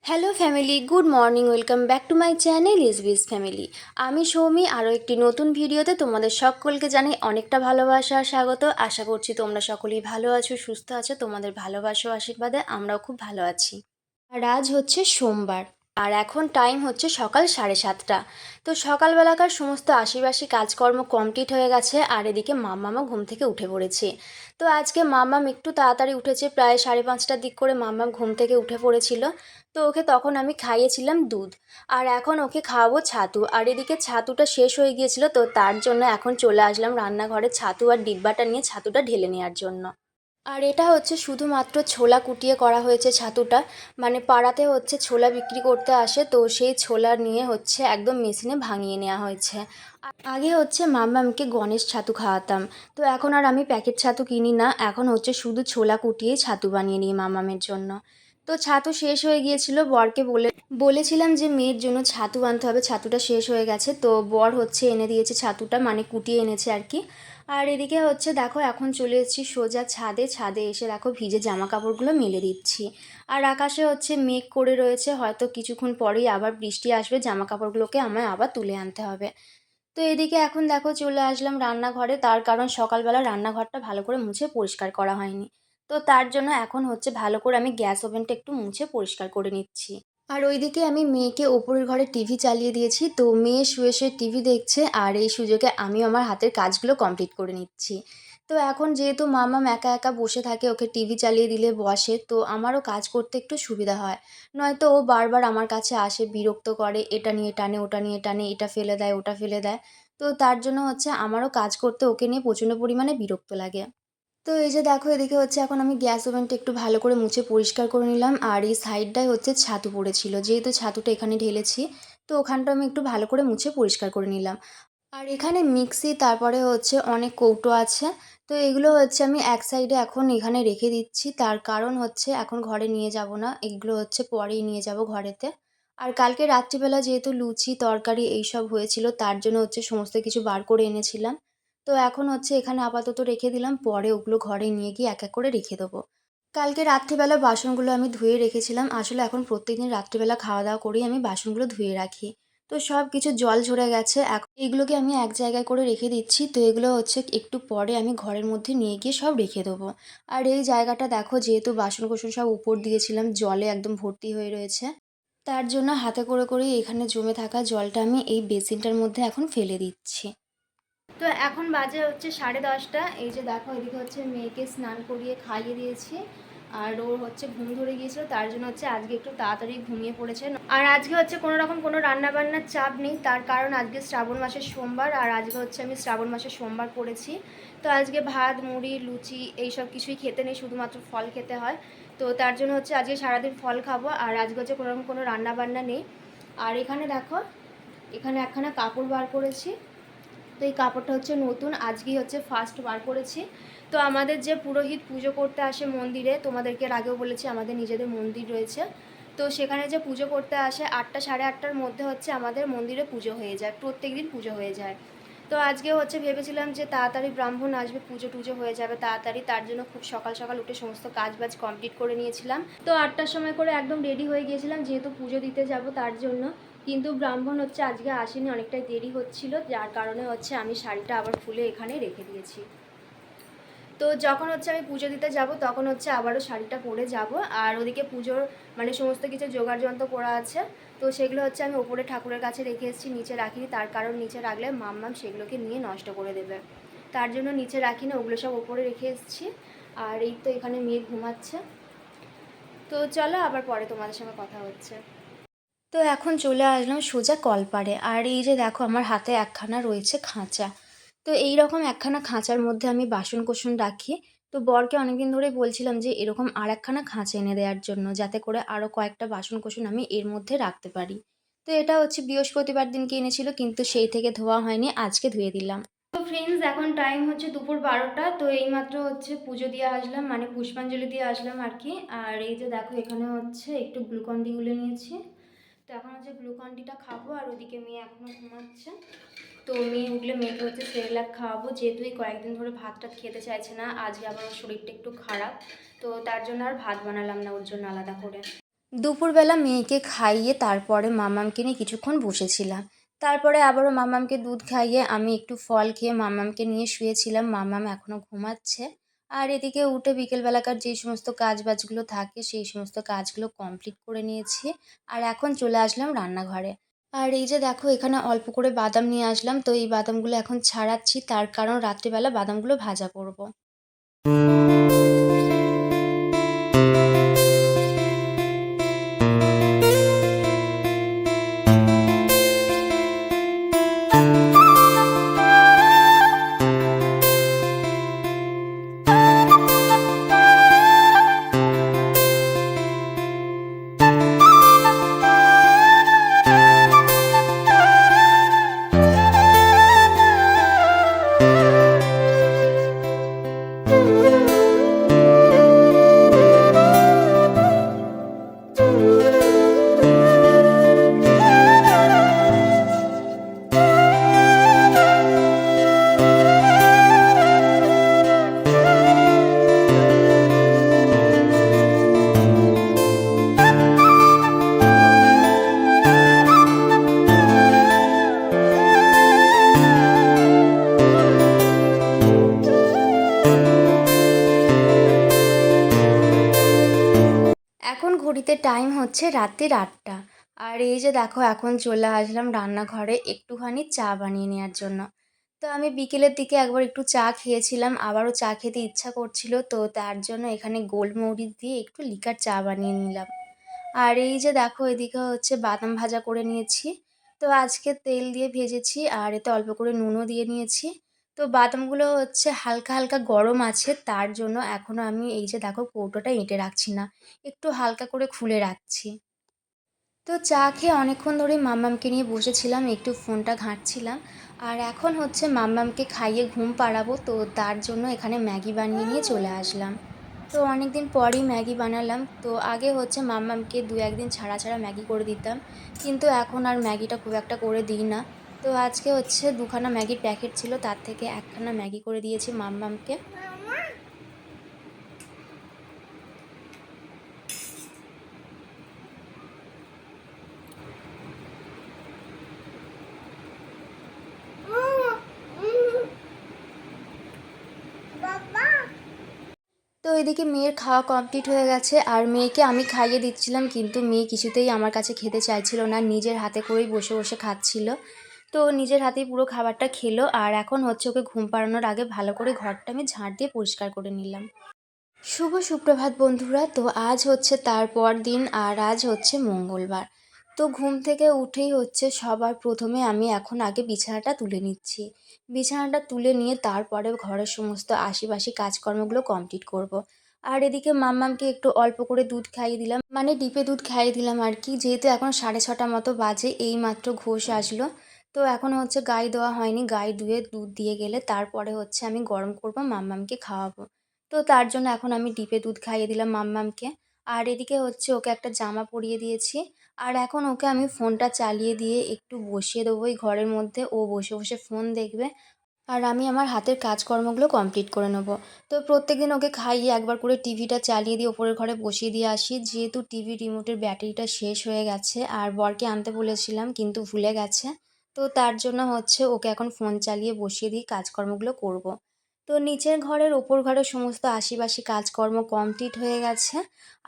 Hello family, good morning, welcome back to my channel ইসবিস family. আমি সৌমি, আরও একটি নতুন ভিডিওতে তোমাদের সকলকে জানাই অনেকটা ভালোবাসা আর স্বাগত। আশা করছি তোমরা সকলেই ভালো আছো, সুস্থ আছো। তোমাদের ভালোবাসা ও আশীর্বাদে আমরাও খুব ভালো আছি। আর আজ হচ্ছে সোমবার, আর এখন টাইম হচ্ছে সকাল 7:30। তো সকালবেলাকার সমস্ত আশিবাসী কাজকর্ম কমপ্লিট হয়ে গেছে, আর এদিকে মাম্মামও ঘুম থেকে উঠে পড়েছে। তো আজকে মাম্মাম একটু তাড়াতাড়ি উঠেছে, প্রায় 5:30টার দিক করে মাম্মাম ঘুম থেকে উঠে পড়েছিল। তো ওকে তখন আমি খাইয়েছিলাম দুধ, আর এখন ওকে খাওয়াবো ছাতু। আর এদিকে ছাতুটা শেষ হয়ে গিয়েছিল, তো তার জন্য এখন চলে আসলাম রান্নাঘরে ছাতু আর ডিব্বাটা নিয়ে ছাতুটা ঢেলে নেওয়ার জন্য। আর এটা হচ্ছে শুধুমাত্র ছোলা কুটিয়ে করা হয়েছে ছাতুটা, মানে পাড়াতে হচ্ছে ছোলা বিক্রি করতে আসে, তো সেই ছোলা নিয়ে হচ্ছে একদম মেশিনে ভাঙিয়ে নেওয়া হয়েছে। আগে হচ্ছে মাম্মামকে গণেশ ছাতু খাওয়াতাম, তো এখন আর আমি প্যাকেট ছাতু কিনি না, এখন হচ্ছে শুধু ছোলা কুটিয়েই ছাতু বানিয়ে নিই মাম্মামের জন্য। তো ছাতু শেষ হয়ে গিয়েছিল, বরকে বলেছিলাম যে মেয়ের জন্য ছাতু আনতে হবে, ছাতুটা শেষ হয়ে গেছে, তো বর হচ্ছে এনে দিয়েছে ছাতুটা, মানে কুটিয়ে এনেছে আর কি। আর এদিকে হচ্ছে দেখো এখন চলে এসেছি সোজা ছাদে, ছাদে এসে দেখো ভিজে জামা কাপড়গুলো মেলে দিচ্ছি। আর আকাশে হচ্ছে মেঘ করে রয়েছে, হয়তো কিছুক্ষণ পরেই আবার বৃষ্টি আসবে, জামা কাপড়গুলোকে আমায় আবার তুলে আনতে হবে। তো এদিকে এখন দেখো চলে আসলাম রান্নাঘরে, তার কারণ সকালবেলা রান্নাঘরটা ভালো করে মুছে পরিষ্কার করা হয়নি। তো তার জন্য এখন হচ্ছে ভালো করে আমি গ্যাস ওভেনটা একটু মুছে পরিষ্কার করে নিচ্ছি। আর ওইদিকে আমি মেয়েকে ওপরের ঘরে টিভি চালিয়ে দিয়েছি, তো মেয়ে শুয়ে শুয়ে টিভি দেখছে, আর এই সুযোগে আমি আমার হাতের কাজগুলো কমপ্লিট করে নিচ্ছি। তো এখন যেহেতু মামাম একা একা বসে থাকে, ওকে টিভি চালিয়ে দিলে বসে, তো আমারও কাজ করতে একটু সুবিধা হয়। নয়তো ও বারবার আমার কাছে আসে, বিরক্ত করে, এটা নিয়ে টানে, ওটা নিয়ে টানে, এটা ফেলে দেয়, ওটা ফেলে দেয়। তো তার জন্য হচ্ছে আমারও কাজ করতে ওকে নিয়ে প্রচণ্ড পরিমাণে বিরক্ত লাগে। তো এই যে দেখো এদিকে হচ্ছে এখন আমি গ্যাস ওভেনটা একটু ভালো করে মুছে পরিষ্কার করে নিলাম, আর এই সাইডটায় হচ্ছে ছাতু পড়েছিল, যেহেতু ছাতুটা এখানে ঢেলেছি, তো ওখানটা আমি একটু ভালো করে মুছে পরিষ্কার করে নিলাম। আর এখানে মিক্সি, তারপরে হচ্ছে অনেক কৌটো আছে, তো এগুলো হচ্ছে আমি এক সাইডে এখন এখানে রেখে দিচ্ছি, তার কারণ হচ্ছে এখন ঘরে নিয়ে যাব না, এগুলো হচ্ছে পরেই নিয়ে যাব ঘরেতে। আর কালকে রাত্রিবেলা যেহেতু লুচি তরকারি এইসব হয়েছিল, তার জন্য হচ্ছে সমস্ত কিছু বার করে এনেছিলাম। তো এখন হচ্ছে এখানে আপাতত রেখে দিলাম, পরে ওগুলো ঘরে নিয়ে গিয়ে এক এক করে রেখে দেবো। কালকে রাত্রিবেলা বাসনগুলো আমি ধুয়ে রেখেছিলাম, আসলে এখন প্রত্যেকদিন রাত্রিবেলা খাওয়া দাওয়া করেই আমি বাসনগুলো ধুয়ে রাখি। তো সব কিছু জল ঝরে গেছে, এখন এগুলোকে আমি এক জায়গায় করে রেখে দিচ্ছি, তো এগুলো হচ্ছে একটু পরে আমি ঘরের মধ্যে নিয়ে গিয়ে সব রেখে দেবো। আর এই জায়গাটা দেখো, যেহেতু বাসন কোসন সব উপর দিয়েছিলাম, জলে একদম ভর্তি হয়ে রয়েছে, তার জন্য হাতে করে করেই এখানে জমে থাকা জলটা আমি এই বেসিনটার মধ্যে এখন ফেলে দিচ্ছি। তো এখন বাজে হচ্ছে 10:30। এই যে দেখো এদিকে হচ্ছে মেয়েকে স্নান করিয়ে খাইয়ে দিয়েছি, আর ওর হচ্ছে ঘুম ধরে গিয়েছিল, তার জন্য হচ্ছে আজকে একটু তাড়াতাড়ি ঘুমিয়ে পড়েছে। আর আজকে হচ্ছে কোনো রকম কোনো রান্নাবান্নার চাপ নেই, তার কারণ আজকে শ্রাবণ মাসের সোমবার, আর আজকে হচ্ছে আমি শ্রাবণ মাসের সোমবার করেছি। তো আজকে ভাত মুড়ি লুচি এইসব কিছুই খেতে নেই, শুধুমাত্র ফল খেতে হয়। তো তার জন্য হচ্ছে আজকে সারাদিন ফল খাবো, আর আজকে হচ্ছে কোনো রকম কোনো রান্নাবান্না নেই। আর এখানে দেখো, এখানে একখানা কাপড় বার করেছি, তো এই কাপড়টা হচ্ছে নতুন, আজকেই হচ্ছে ফার্স্ট বার করেছি। তো আমাদের যে পুরোহিত পুজো করতে আসে মন্দিরে, তোমাদেরকে এর আগেও বলেছি আমাদের নিজেদের মন্দির রয়েছে, তো সেখানে যে পুজো করতে আসে 8টা 8:30টার মধ্যে হচ্ছে আমাদের মন্দিরে পুজো হয়ে যায়, প্রত্যেক দিন পুজো হয়ে যায়। তো আজকে হচ্ছে ভেবেছিলাম যে তাড়াতাড়ি ব্রাহ্মণ আসবে, পুজো টুজো হয়ে যাবে তাড়াতাড়ি, তার জন্য খুব সকাল সকাল উঠে সমস্ত কাজ বাজ কমপ্লিট করে নিয়েছিলাম। তো 8টার সময় করে একদম রেডি হয়ে গিয়েছিলাম, যেহেতু পুজো দিতে যাব তার জন্য। কিন্তু ব্রাহ্মণ হচ্ছে আজকে আসেনি, অনেকটাই দেরি হচ্ছিল, যার কারণে হচ্ছে আমি শাড়িটা আবার খুলে এখানে রেখে দিয়েছি। তো যখন হচ্ছে আমি পুজো দিতে যাব তখন হচ্ছে আবারও শাড়িটা পরে যাব। আর ওদিকে পুজোর মানে সমস্ত কিছু জোগাড় যন্ত্র করা আছে, তো সেগুলো হচ্ছে আমি ওপরে ঠাকুরের কাছে রেখে এসেছি, নিচে রাখিনি, তার কারণ নিচে রাখলে মাম্মাম সেগুলোকে নিয়ে নষ্ট করে দেবে, তার জন্য নিচে রাখি না, ওগুলো সব ওপরে রেখে এসেছি। আর এই তো এখানে মেয়ে ঘুমাচ্ছে। তো চলো আবার পরে তোমাদের সঙ্গে কথা হচ্ছে। তো এখন চলে আসলাম সোজা কলপাড়ে, আর এই যে দেখো আমার হাতে একখানা রয়েছে খাঁচা। তো এই রকম একখানা খাঁচার মধ্যে আমি বাসন কোসন রাখি। তো বরকে অনেকদিন ধরেই বলছিলাম যে এরকম আর একখানা খাঁচা এনে দেওয়ার জন্য, যাতে করে আরও কয়েকটা বাসন কোসন আমি এর মধ্যে রাখতে পারি। তো এটা হচ্ছে বৃহস্পতিবার দিনকে এনেছিল, কিন্তু সেই থেকে ধোয়া হয়নি, আজকে ধুয়ে দিলাম। তো ফ্রেন্ডস, এখন টাইম হচ্ছে দুপুর 12টা, তো এইমাত্র হচ্ছে পুজো দিয়ে আসলাম, মানে পুষ্পাঞ্জলি দিয়ে আসলাম আর কি। আর এই যে দেখো এখানে হচ্ছে একটু গ্লুকন ডি গুলে নিয়েছি, তো এখন হচ্ছে গ্লুকন ডিটা খাবো। আর ওদিকে মেয়ে এখনও ঘুমাচ্ছে, তো মেয়ে উঠলে মেয়েকে হচ্ছে সেরেলাক খাওয়াবো, যেহেতু এই কয়েকদিন ধরে ভাতটা খেতে চাইছে না, আজকে আবার ওর শরীরটা একটু খারাপ, তো তার জন্য আর ভাত বানালাম না ওর জন্য আলাদা করে। দুপুরবেলা মেয়েকে খাইয়ে তারপরে মামামকে নিয়ে কিছুক্ষণ বসেছিলাম। তারপরে আবারও মামামকে দুধ খাইয়ে আমি একটু ফল খেয়ে মামামকে নিয়ে শুয়েছিলাম। মামাম এখনও ঘুমাচ্ছে। আর এদিকে উঠে বিকেলবেলাকার যে সমস্ত কাজবাজগুলো থাকে সেই সমস্ত কাজগুলো কমপ্লিট করে নিয়েছি। আর এখন চলে আসলাম রান্নাঘরে। আর এই যে দেখো এখানে অল্প করে বাদাম নিয়ে আসলাম, তো এই বাদামগুলো এখন ছাড়াচ্ছি, তার কারণ রাত্রিবেলা বাদামগুলো ভাজা করব। এখন ঘড়িতে টাইম হচ্ছে রাত্রির 8টা। আর এই যে দেখো এখন চলে আসলাম রান্নাঘরে একটুখানি চা বানিয়ে নেওয়ার জন্য। তো আমি বিকেলের দিকে একবার একটু চা খেয়েছিলাম, আবারও চা খেতে ইচ্ছা করছিল, তো তার জন্য এখানে গোলমরিচ দিয়ে একটু লিকার চা বানিয়ে নিলাম। আর এই যে দেখো এদিকে হচ্ছে বাদাম ভাজা করে নিয়েছি। তো আজকে তেল দিয়ে ভেজেছি আর এতে অল্প করে নুনও দিয়ে নিয়েছি। তো বাদামগুলো হচ্ছে হালকা হালকা গরম আছে, তার জন্য এখনও আমি এই যে দেখো কৌটোটা এঁটে রাখছি না, একটু হালকা করে খুলে রাখছি। তো চা খেয়ে অনেকক্ষণ ধরে মাম্মামকে নিয়ে বসেছিলাম, একটু ফোনটা ঘাঁটছিলাম। আর এখন হচ্ছে মাম্মামকে খাইয়ে ঘুম পাড়াবো, তো তার জন্য এখানে ম্যাগি বানিয়ে নিয়ে চলে আসলাম। তো অনেক দিন পরই ম্যাগি বানালাম। তো আগে হচ্ছে মাম্মামকে 2-1 দিন ছাড়া ছাড়া ম্যাগি করে দিতাম, কিন্তু এখন আর ম্যাগিটা খুব একটা করে দিই না। তো আজকে হচ্ছে 2খানা ম্যাগির প্যাকেট ছিল, তার থেকে 1খানা ম্যাগি করে দিয়েছি মাম্মামকে। তো এদিকে মেয়ের খাওয়া কমপ্লিট হয়ে গেছে আর মেয়েকে আমি খাইয়ে দিচ্ছিলাম, কিন্তু মেয়ে কিছুতেই আমার কাছে খেতে চাইছিল না, নিজের হাতে করেই বসে বসে খাচ্ছিল। তো নিজের হাতেই পুরো খাবারটা খেলো। আর এখন হচ্ছে ওকে ঘুম পাড়ানোর আগে ভালো করে ঘরটা আমি ঝাঁট দিয়ে পরিষ্কার করে নিলাম। শুভ সুপ্রভাত বন্ধুরা। তো আজ হচ্ছে তারপর দিন আর আজ হচ্ছে মঙ্গলবার। তো ঘুম থেকে উঠেই হচ্ছে সবার প্রথমে আমি এখন আগে বিছানাটা তুলে নিচ্ছি। বিছানাটা তুলে নিয়ে তারপরে ঘরের সমস্ত আশিপাশি কাজকর্মগুলো কমপ্লিট করব। আর এদিকে মাম্মামকে একটু অল্প করে দুধ খাইয়ে দিলাম, মানে ডিপে দুধ খাইয়ে দিলাম আর কি, যেহেতু এখন 6:30 মতো বাজে, এই মাত্র ঘোষ আসলো। তো এখন হচ্ছে গায়ে দেওয়া হয়নি, গায়ে ধুয়ে দুধ দিয়ে গেলে তারপরে হচ্ছে আমি গরম করব মাম্মামকে খাওয়াবো। তো তার জন্য এখন আমি ডিপে দুধ খাইয়ে দিলাম মাম্মামকে। আর এদিকে হচ্ছে ওকে একটা জামা পরিয়ে দিয়েছি। আর এখন ওকে আমি ফোনটা চালিয়ে দিয়ে একটু বসিয়ে দেবো এই ঘরের মধ্যে, ও বসে বসে ফোন দেখবে। আর আমি আমার হাতের কাজকর্মগুলো কমপ্লিট করে নেবো। তো প্রত্যেকদিন ওকে খাইয়ে একবার করে টিভিটা চালিয়ে দিয়ে ওপরের ঘরে বসিয়ে দিয়ে আসি, যেহেতু টিভি রিমোটের ব্যাটারিটা শেষ হয়ে গেছে আর বরকে আনতে বলেছিলাম কিন্তু ভুলে গেছে। তো তার জন্য হচ্ছে ওকে এখন ফোন চালিয়ে বসিয়ে দিয়ে কাজকর্মগুলো করব। তো নিচের ঘরের ওপর ঘরের সমস্ত আশিপাশি কাজকর্ম কমপ্লিট হয়ে গেছে।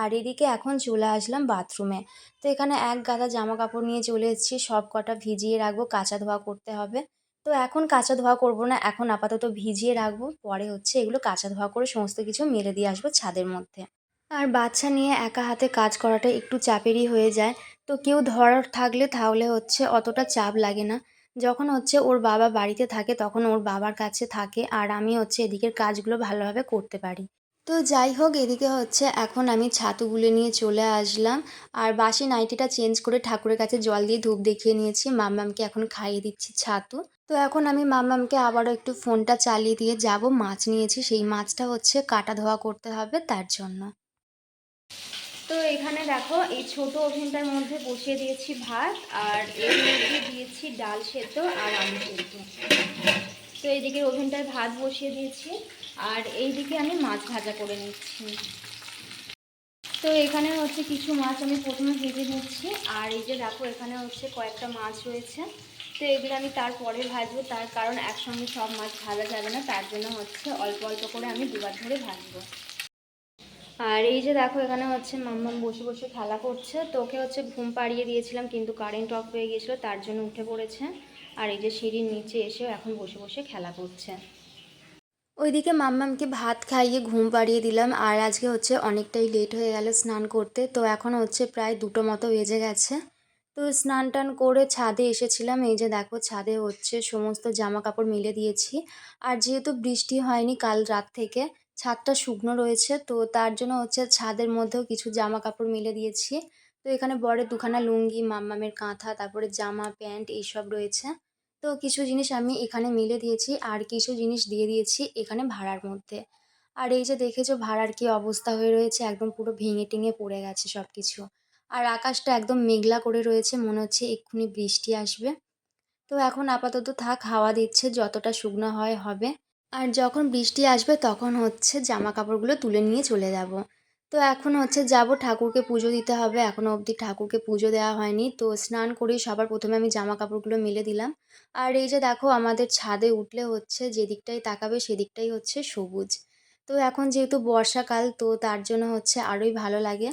আর এদিকে এখন চলে আসলাম বাথরুমে। তো এখানে এক গাদা জামা কাপড় নিয়ে চলে এসেছি, সব কটা ভিজিয়ে রাখবো, কাচা ধোয়া করতে হবে। তো এখন কাচা ধোয়া করব না, এখন আপাতত ভিজিয়ে রাখবো, পরে হচ্ছে এগুলো কাচা ধোয়া করে সমস্ত কিছু মেলে দিয়ে আসবো ছাদের মধ্যে। আর বাচ্চা নিয়ে একা হাতে কাজ করাটা একটু চাপেরই হয়ে যায়। তো কেউ ধরার থাকলে তাহলে হচ্ছে অতটা চাপ লাগে না। যখন হচ্ছে ওর বাবা বাড়িতে থাকে তখন ওর বাবার কাছে থাকে আর আমি হচ্ছে এদিকের কাজগুলো ভালোভাবে করতে পারি। তো যাই হোক, এদিকে হচ্ছে এখন আমি ছাতু গুলে নিয়ে চলে আসলাম। আর বাসি নাইটিটা চেঞ্জ করে ঠাকুরের কাছে জল দিয়ে ধূপ দেখিয়ে নিয়েছি, মাম্মামকে এখন খাইয়ে দিচ্ছি ছাতু। তো এখন আমি মাম্মামকে আবারও একটু ফোনটা চালিয়ে দিয়ে যাব, মাছ নিয়েছি, সেই মাছটা হচ্ছে কাটা ধোয়া করতে হবে তার জন্য। তো এখানে দেখো এই ছোট ওভেনটার মধ্যে বসিয়ে দিয়েছি ভাত, আর এর মধ্যে দিয়েছি ডাল সেদ্ধ আর আলু সেদ্ধ। তো এইদিকে ওভেনটায় ভাত বসিয়ে দিয়েছি আর এইদিকে আমি মাছ ভাজা করে নিচ্ছি। তো এখানে হচ্ছে কিছু মাছ আমি প্রথমে ভেজে নিচ্ছি, আর এই যে দেখো এখানে হচ্ছে কয়েকটা মাছ রয়েছে। তো এগুলো আমি তারপরে ভাজবো, তার কারণ একসঙ্গে সব মাছ ভাজা যাবে না, তার জন্য হচ্ছে অল্প অল্প করে আমি দুবার ধরে ভাজবো। আর এই যে দেখো এখানে হচ্ছে মাম্মাম বসে বসে খেলা করছে। তো ওকে হচ্ছে ঘুম পাড়িয়ে দিয়েছিলাম, কিন্তু কারেন্ট অফ হয়ে গিয়েছিলো, তার জন্য উঠে পড়েছে। আর এই যে সিঁড়ির নিচে এসেও এখন বসে বসে খেলা করছে। ওইদিকে মাম্মামকে ভাত খাইয়ে ঘুম পাড়িয়ে দিলাম, আর আজকে হচ্ছে অনেকটাই লেট হয়ে গেল স্নান করতে। তো এখন হচ্ছে প্রায় 2টো মতো বেজে গেছে। তো স্নান টান করে ছাদে এসেছিলাম। এই যে দেখো ছাদে হচ্ছে সমস্ত জামা কাপড় মেলে দিয়েছি। আর যেহেতু বৃষ্টি হয়নি কাল রাত থেকে, ছাদটা শুকনো রয়েছে, তো তার জন্য হচ্ছে ছাদের মধ্যেও কিছু জামা কাপড় মেলে দিয়েছি। তো এখানে বরের দুখানা লুঙ্গি, মাম্মামের কাঁথা, তারপরে জামা প্যান্ট এইসব রয়েছে। তো কিছু জিনিস আমি এখানে মিলে দিয়েছি, আর কিছু জিনিস দিয়ে দিয়েছি এখানে ভাড়ার মধ্যে। আর এই যে দেখেছো ভাড়ার কি অবস্থা হয়ে রয়েছে, একদম পুরো ভেঙে টেঙে পড়ে গেছে সব কিছু। আর আকাশটা একদম মেঘলা করে রয়েছে, মনে হচ্ছে এক্ষুনি বৃষ্টি আসবে। তো এখন আপাতত থাক, হাওয়া দিচ্ছে, যতটা শুকনো হয় হবে। আর যখন বৃষ্টি আসবে তখন হচ্ছে জামা কাপড়গুলো তুলে নিয়ে চলে যাব। তো এখন হচ্ছে যাব, ঠাকুরকে পুজো দিতে হবে, এখনও অবধি ঠাকুরকে পুজো দেওয়া হয়নি। তো স্নান করেই সবার প্রথমে আমি জামা কাপড়গুলো মেলে দিলাম। আর এই যে দেখো আমাদের ছাদে উঠলে হচ্ছে যেদিকটাই তাকাবে সেদিকটাই হচ্ছে সবুজ। তো এখন যেহেতু বর্ষাকাল, তো তার জন্য হচ্ছে আরোই ভালো লাগে।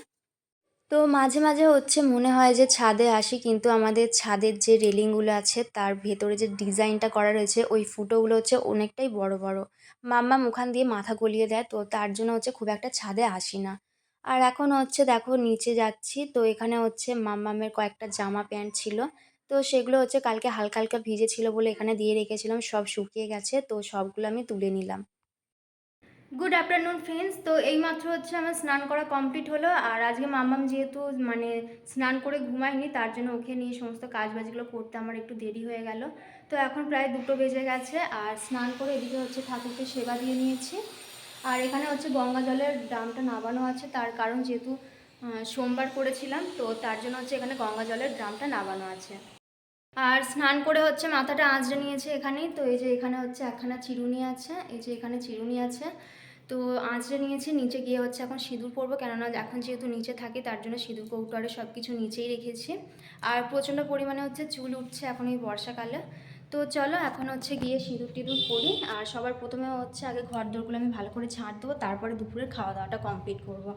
তো মাঝে মাঝে হচ্ছে মনে হয় যে ছাদে আসি, কিন্তু আমাদের ছাদের যে রেলিংগুলো আছে তার ভেতরে যে ডিজাইনটা করা রয়েছে ওই ফুটোগুলো হচ্ছে অনেকটাই বড় বড়। মাম্মাম ওখান দিয়ে মাথা গলিয়ে দেয়, তো তার জন্য হচ্ছে খুব একটা ছাদে আসি না। আর এখন হচ্ছে দেখো নিচে যাচ্ছি, তো এখানে হচ্ছে মাম্মামের কয়েকটা জামা প্যান্ট ছিল। তো সেগুলো হচ্ছে কালকে হালকা হালকা ভিজে ছিল বলে এখানে দিয়ে রেখেছিলাম, সব শুকিয়ে গেছে, তো সবগুলো আমি তুলে নিলাম। Good afternoon friends. তো এইমাত্র হচ্ছে আমার স্নান করা কমপ্লিট হলো। আর আজকে মাম্মাম যেহেতু মানে স্নান করে ঘুমায়নি, তার জন্য ওকে নিয়ে সমস্ত কাজবাজগুলো করতে আমার একটু দেরি হয়ে গেল। তো এখন প্রায় 2টো বেজে গেছে, আর স্নান করে এদিকে হচ্ছে ঠাকুরকে সেবা দিয়ে নিয়েছি। আর এখানে হচ্ছে গঙ্গা জলের ড্রামটা নামানো আছে, তার কারণ যেহেতু সোমবার করেছিলাম, তো তার জন্য হচ্ছে এখানে গঙ্গা জলের ড্রামটা নামানো আছে। আর স্নান করে হচ্ছে মাথাটা আঁচড়ে নিয়েছে এখানেই। তো এই যে এখানে হচ্ছে একখানা চিরুনি আছে, এই যে এখানে চিরুনি আছে। তো আঁচড়ে নিয়েছি, নিচে গিয়ে হচ্ছে এখন সিঁদুর পরবো, কেননা এখন যেহেতু নিচে থাকি তার জন্য সিঁদুর কৌটোয়ারে সব কিছু নিচেই রেখেছি। আর প্রচণ্ড পরিমাণে হচ্ছে চুল উঠছে এখন এই বর্ষাকালে। তো চলো এখন হচ্ছে গিয়ে সিঁদুর টিঁদুর পরি। আর সবার প্রথমে হচ্ছে আগে ঘর দোরগুলো আমি ভালো করে ঝাঁট দেবো, তারপরে দুপুরের খাওয়া দাওয়াটা কমপ্লিট করব।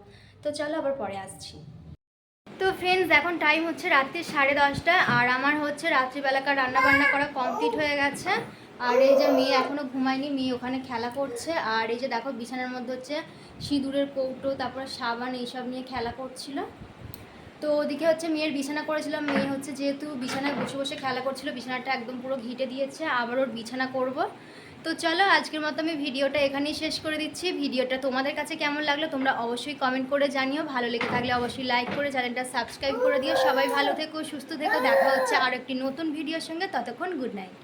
তো চলো আবার পরে আসছি। তো ফ্রেন্ডস এখন টাইম হচ্ছে রাত্রি 10:30, আর আমার হচ্ছে রাত্রিবেলাকার রান্নাবান্না করা কমপ্লিট হয়ে গেছে। আর এই যে মেয়ে এখনও ঘুমায়নি, মেয়ে ওখানে খেলা করছে। আর এই যে দেখো বিছানার মধ্যে হচ্ছে সিঁদুরের কৌটো, তারপরে সাবান এইসব নিয়ে খেলা করছিল। তো ওদিকে হচ্ছে মেয়ের বিছানা করেছিলাম, মেয়ে হচ্ছে যেহেতু বিছানায় বসে বসে খেলা করছিল, বিছানাটা একদম পুরো ঘিটে দিয়েছে, আবার ওর বিছানা করব। তো চলো আজকের মতো আমি ভিডিওটা এখানেই শেষ করে দিচ্ছি। ভিডিওটা তোমাদের কাছে কেমন লাগলো তোমরা অবশ্যই কমেন্ট করে জানিও, ভালো লেগে থাকলে অবশ্যই লাইক করে চ্যানেলটা সাবস্ক্রাইব করে দিও। সবাই ভালো থেকো, সুস্থ থেকো, দেখা হচ্ছে আর একটি নতুন ভিডিওর সঙ্গে, ততক্ষণ গুড নাইট।